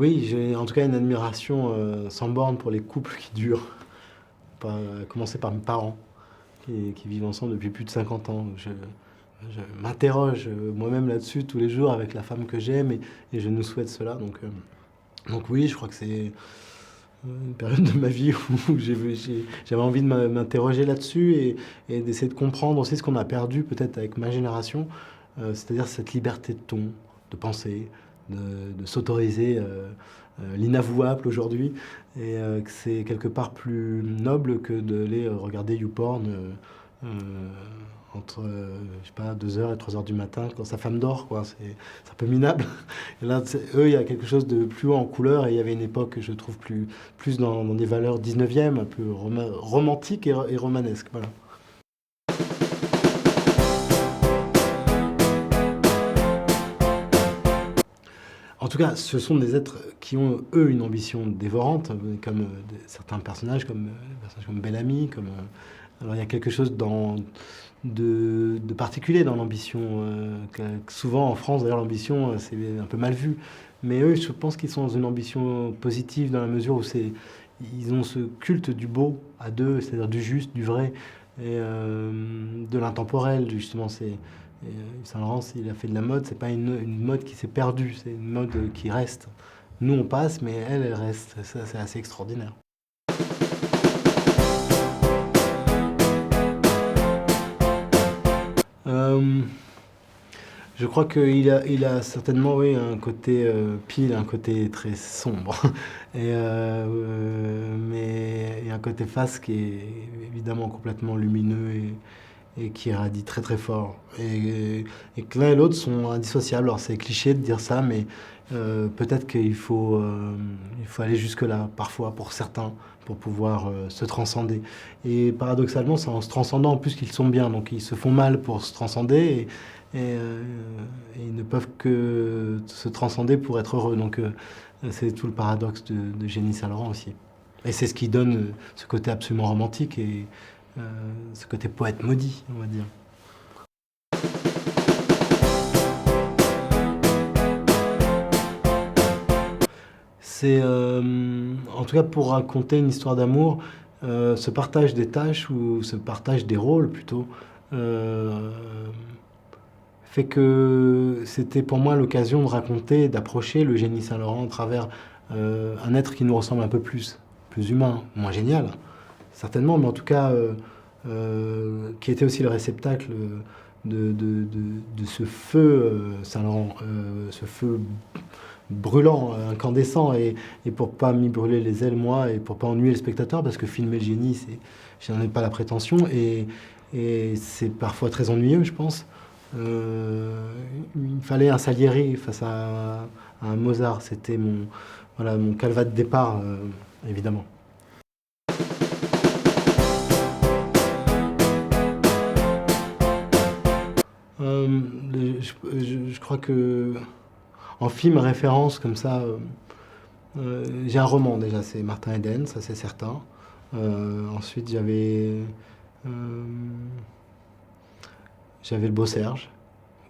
Oui, j'ai en tout cas une admiration sans borne pour les couples qui durent, à commencer par mes parents, qui vivent ensemble depuis plus de 50 ans. Je m'interroge moi-même là-dessus tous les jours avec la femme que j'aime et je nous souhaite cela. Donc oui, je crois que c'est une période de ma vie où j'avais envie de m'interroger là-dessus et d'essayer de comprendre aussi ce qu'on a perdu peut-être avec ma génération, c'est-à-dire cette liberté de ton, de penser, de s'autoriser l'inavouable aujourd'hui, et que c'est quelque part plus noble que d'aller regarder YouPorn entre, je sais pas, 2 heures et 3 heures du matin quand sa femme dort, quoi. C'est un peu minable. Et là, eux, il y a quelque chose de plus haut en couleur, et il y avait une époque, je trouve, plus dans des valeurs 19e, un peu romantiques et romanesques, voilà. En tout cas, ce sont des êtres qui ont, eux, une ambition dévorante, comme certains personnages comme Bellamy, alors il y a quelque chose de particulier dans l'ambition. Que souvent en France, d'ailleurs, l'ambition, c'est un peu mal vu. Mais eux, je pense qu'ils sont dans une ambition positive dans la mesure où ils ont ce culte du beau à deux, c'est-à-dire du juste, du vrai, et de l'intemporel, justement. Saint-Laurent, il a fait de la mode, c'est pas une mode qui s'est perdue, c'est une mode qui reste. Nous, on passe, mais elle reste. Ça, c'est assez extraordinaire. Euh, je crois qu'il a certainement, oui, un côté pile, un côté très sombre. Mais il y a un côté face qui est évidemment complètement lumineux et qui irradie très très fort. Et que l'un et l'autre sont indissociables. Alors c'est cliché de dire ça, mais peut-être qu'il faut aller jusque-là, parfois, pour certains, pour pouvoir se transcender. Et paradoxalement, c'est en se transcendant en plus qu'ils sont bien. Donc ils se font mal pour se transcender et ils ne peuvent que se transcender pour être heureux. Donc c'est tout le paradoxe de Génie Saint-Laurent aussi. Et c'est ce qui donne ce côté absolument romantique et ce côté poète maudit, on va dire. C'est, en tout cas pour raconter une histoire d'amour, ce partage des tâches ou ce partage des rôles plutôt, euh, fait que c'était pour moi l'occasion de raconter, d'approcher le Génie Saint-Laurent à travers un être qui nous ressemble un peu plus humain, moins génial, certainement, mais en tout cas qui était aussi le réceptacle de ce feu Saint-Laurent, ce feu brûlant, incandescent, et pour pas m'y brûler les ailes moi, et pour pas ennuyer le spectateur, parce que filmer le génie, j'en ai pas la prétention, et c'est parfois très ennuyeux, je pense. Il fallait un Salieri face à un Mozart, c'était mon calva de départ, évidemment. Je crois que en film référence comme ça, j'ai un roman déjà, c'est Martin Eden, ça c'est certain. Ensuite euh, j'avais le Beau Serge,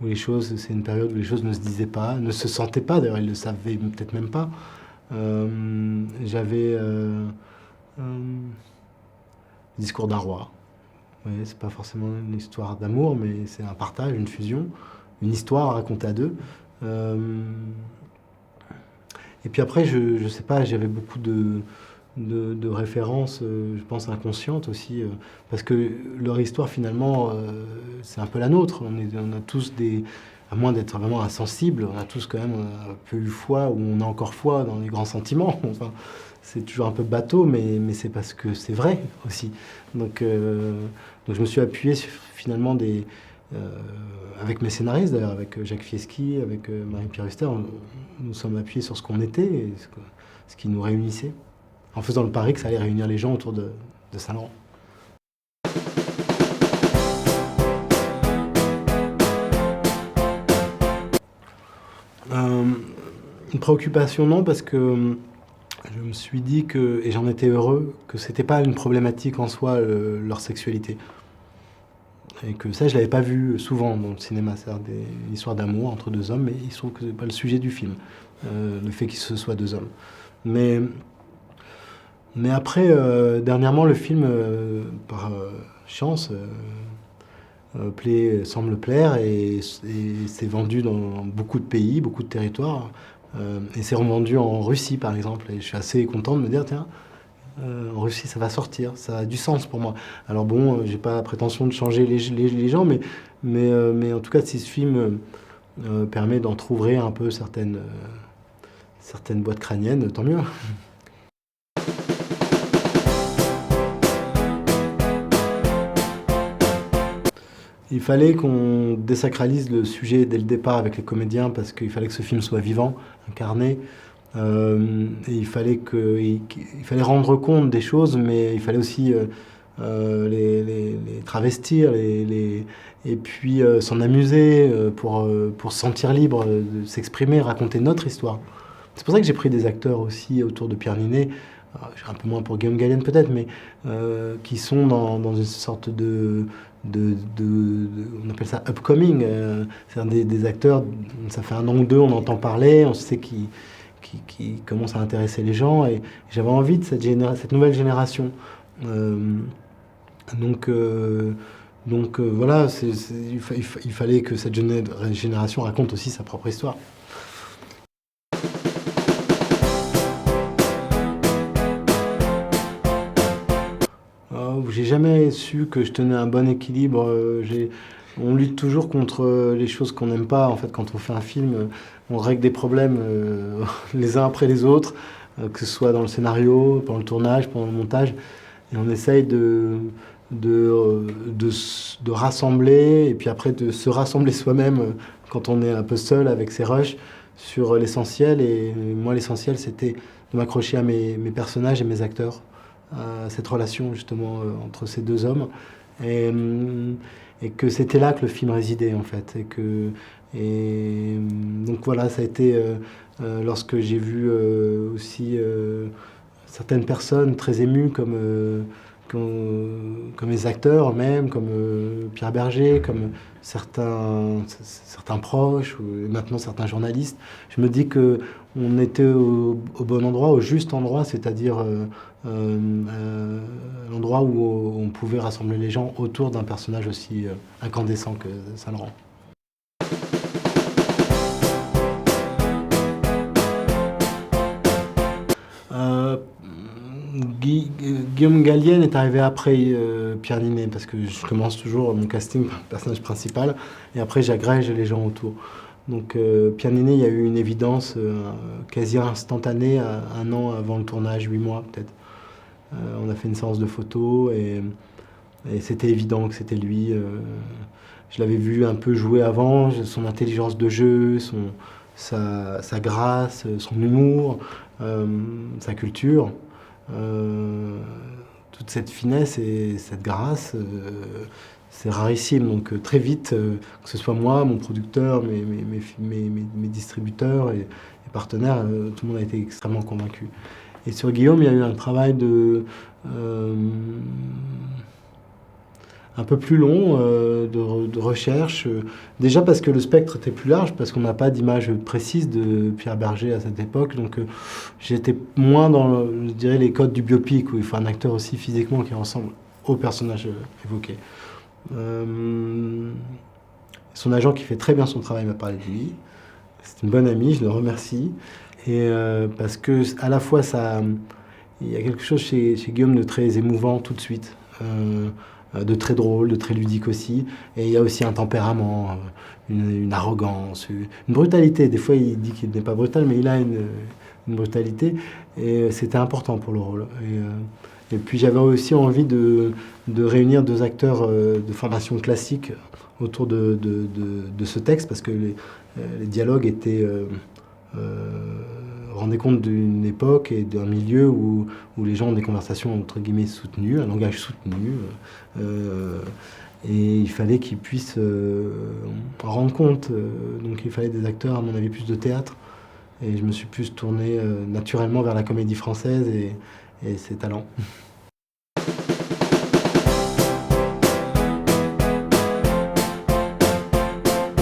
où c'est une période où les choses ne se disaient pas, ne se sentaient pas, d'ailleurs ils le savaient peut-être même pas. J'avais le discours d'un roi. Ouais, c'est pas forcément une histoire d'amour, mais c'est un partage, une fusion, une histoire à raconter à deux. Euh, et puis après, je sais pas, j'avais beaucoup de références, je pense inconscientes aussi, parce que leur histoire finalement, c'est un peu la nôtre. On a tous à moins d'être vraiment insensibles, on a tous quand même un peu eu foi, ou on a encore foi dans les grands sentiments. Enfin, c'est toujours un peu bateau, mais c'est parce que c'est vrai aussi. Donc je me suis appuyé finalement euh, avec mes scénaristes, d'ailleurs, avec Jacques Fieschi, avec Marie-Pierre Huster, nous sommes appuyés sur ce qu'on était, et ce qui nous réunissait, en faisant le pari que ça allait réunir les gens autour de Saint-Laurent. Euh, une préoccupation, non, parce que je me suis dit que, et j'en étais heureux, que c'était pas une problématique en soi, leur sexualité. Et que ça, je l'avais pas vu souvent dans le cinéma, c'est-à-dire une histoire d'amour entre deux hommes, mais il se trouve que c'est pas le sujet du film, le fait que ce soit deux hommes. Mais, mais après, dernièrement, le film, par chance, semble plaire et s'est vendu dans beaucoup de pays, beaucoup de territoires. Et c'est revendu en Russie, par exemple. Et je suis assez content de me dire, tiens, en Russie, ça va sortir, ça a du sens pour moi. Alors bon, j'ai pas la prétention de changer les gens, mais en tout cas, si ce film permet d'entrouvrer un peu certaines boîtes crâniennes, tant mieux. Il fallait qu'on désacralise le sujet dès le départ avec les comédiens parce qu'il fallait que ce film soit vivant, incarné. Et il fallait rendre compte des choses, mais il fallait aussi les travestir, et puis s'en amuser pour se sentir libre de s'exprimer, raconter notre histoire. C'est pour ça que j'ai pris des acteurs aussi autour de Pierre Ninet, un peu moins pour Guillaume Gallienne peut-être, mais qui sont dans une sorte on appelle ça upcoming, c'est-à-dire des acteurs, ça fait 1 an ou 2, on entend parler, on sait qui commencent à intéresser les gens, et j'avais envie de cette nouvelle génération. Donc voilà, il fallait que cette génération raconte aussi sa propre histoire. J'ai jamais su que je tenais un bon équilibre. On lutte toujours contre les choses qu'on n'aime pas. En fait, quand on fait un film, on règle des problèmes les uns après les autres, que ce soit dans le scénario, pendant le tournage, pendant le montage. Et on essaye de rassembler, et puis après de se rassembler soi-même quand on est un peu seul avec ses rushs sur l'essentiel. Et moi, l'essentiel, c'était de m'accrocher à mes personnages et mes acteurs, à cette relation justement entre ces deux hommes, et que c'était là que le film résidait en fait, donc voilà, ça a été lorsque j'ai vu aussi certaines personnes très émues comme les acteurs même, comme Pierre Berger, comme certains proches, et maintenant certains journalistes. Je me dis qu'on était au bon endroit, au juste endroit, c'est-à-dire l'endroit où on pouvait rassembler les gens autour d'un personnage aussi incandescent que Saint-Laurent. Euh, Guillaume Gallienne est arrivé après Pierre Ninet, parce que je commence toujours mon casting par le personnage principal, et après j'agrège les gens autour. Donc Pierre Ninet, il y a eu une évidence quasi instantanée, 1 an avant le tournage, 8 mois peut-être. On a fait une séance de photos, et c'était évident que c'était lui. Je l'avais vu un peu jouer avant, son intelligence de jeu, sa grâce, son humour, sa culture. Toute cette finesse et cette grâce, c'est rarissime. Donc très vite, que ce soit moi, mon producteur, mes distributeurs et partenaires, tout le monde a été extrêmement convaincu. Et sur Guillaume, il y a eu un travail un peu plus long de recherche. Déjà parce que le spectre était plus large, parce qu'on n'a pas d'image précise de Pierre Berger à cette époque. Donc j'étais moins dans, je dirais, les codes du biopic, où il faut un acteur aussi physiquement qui ressemble au personnage évoqué. Son agent, qui fait très bien son travail, m'a parlé de lui. C'est une bonne amie, je le remercie. Et parce que à la fois il y a quelque chose chez Guillaume de très émouvant tout de suite, de très drôle, de très ludique aussi. Et il y a aussi un tempérament, une arrogance, une brutalité. Des fois, il dit qu'il n'est pas brutal, mais il a une brutalité. Et c'était important pour le rôle. Et puis j'avais aussi envie de réunir 2 acteurs de formation classique autour de ce texte, parce que les dialogues étaient rendaient compte d'une époque et d'un milieu où les gens ont des conversations entre guillemets soutenues, un langage soutenu, et il fallait qu'ils puissent en rendre compte. Donc il fallait des acteurs, à mon avis, plus de théâtre, et je me suis plus tourné naturellement vers la comédie française et ses talents.